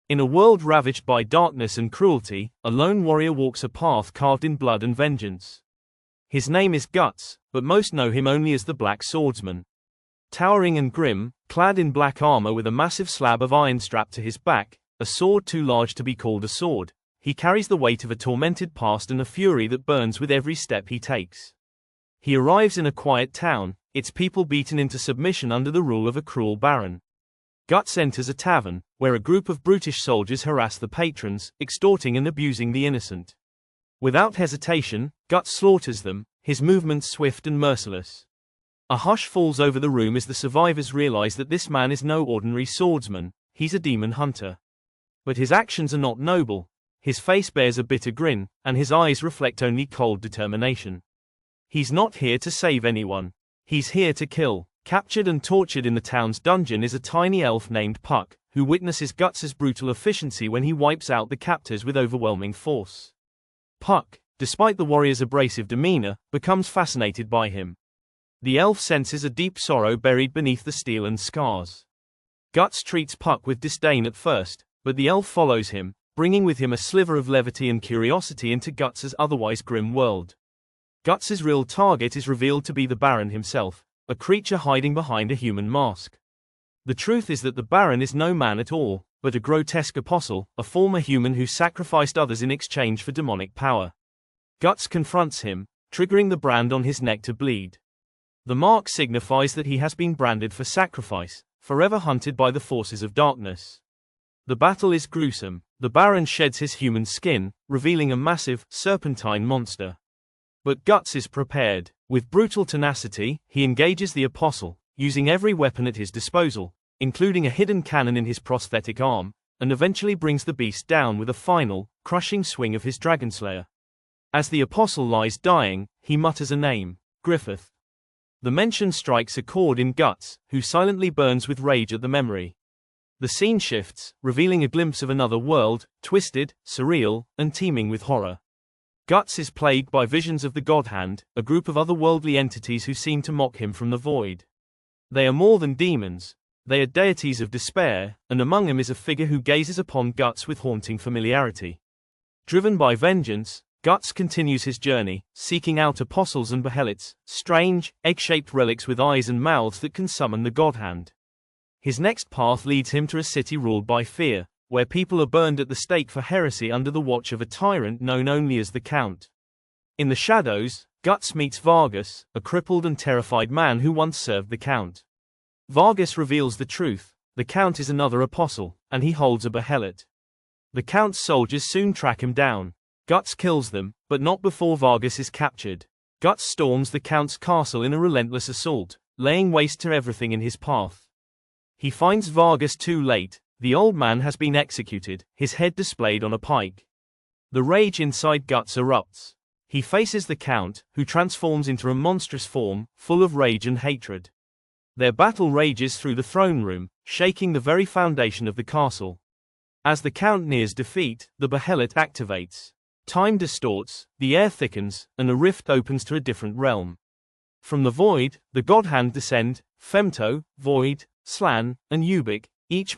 In a world ravaged by darkness and cruelty, a lone warrior walks a path carved in blood and vengeance. His name is Guts, but most know him only as the Black Swordsman. Towering and grim, clad in black armor with a massive slab of iron strapped to his back, a sword too large to be called a sword, he carries the weight of a tormented past and a fury that burns with every step he takes. He arrives in a quiet town, its people beaten into submission under the rule of a cruel baron. Guts enters a tavern, where a group of brutish soldiers harass the patrons, extorting and abusing the innocent. Without hesitation, Guts slaughters them, his movements swift and merciless. A hush falls over the room as the survivors realize that this man is no ordinary swordsman, he's a demon hunter. But his actions are not noble, his face bears a bitter grin, and his eyes reflect only cold determination. He's not here to save anyone. He's here to kill. Captured and tortured in the town's dungeon is a tiny elf named Puck, who witnesses Guts' brutal efficiency when he wipes out the captors with overwhelming force. Puck, despite the warrior's abrasive demeanor, becomes fascinated by him. The elf senses a deep sorrow buried beneath the steel and scars. Guts treats Puck with disdain at first, but the elf follows him, bringing with him a sliver of levity and curiosity into Guts' otherwise grim world. Guts' real target is revealed to be the Baron himself, a creature hiding behind a human mask. The truth is that the Baron is no man at all, but a grotesque apostle, a former human who sacrificed others in exchange for demonic power. Guts confronts him, triggering the brand on his neck to bleed. The mark signifies that he has been branded for sacrifice, forever hunted by the forces of darkness. The battle is gruesome. The Baron sheds his human skin, revealing a massive, serpentine monster. But Guts is prepared. With brutal tenacity, he engages the apostle, using every weapon at his disposal, including a hidden cannon in his prosthetic arm, and eventually brings the beast down with a final, crushing swing of his dragonslayer. As the apostle lies dying, he mutters a name, Griffith. The mention strikes a chord in Guts, who silently burns with rage at the memory. The scene shifts, revealing a glimpse of another world, twisted, surreal, and teeming with horror. Guts is plagued by visions of the God Hand, a group of otherworldly entities who seem to mock him from the void. They are more than demons. They are deities of despair, and among them is a figure who gazes upon Guts with haunting familiarity. Driven by vengeance, Guts continues his journey, seeking out apostles and behelots, strange, egg-shaped relics with eyes and mouths that can summon the God Hand. His next path leads him to a city ruled by fear, where people are burned at the stake for heresy under the watch of a tyrant known only as the Count. In the shadows, Guts meets Vargas, a crippled and terrified man who once served the Count. Vargas reveals the truth: the Count is another apostle, and he holds a behelot. The Count's soldiers soon track him down. Guts kills them, but not before Vargas is captured. Guts storms the Count's castle in a relentless assault, laying waste to everything in his path. He finds Vargas too late. The old man has been executed, his head displayed on a pike. The rage inside Guts erupts. He faces the Count, who transforms into a monstrous form, full of rage and hatred. Their battle rages through the throne room, shaking the very foundation of the castle. As the Count nears defeat, the behelot activates. Time distorts, the air thickens, and a rift opens to a different realm. From the void, the God Hand descend, Femto, Void, Slan, and Ubik, each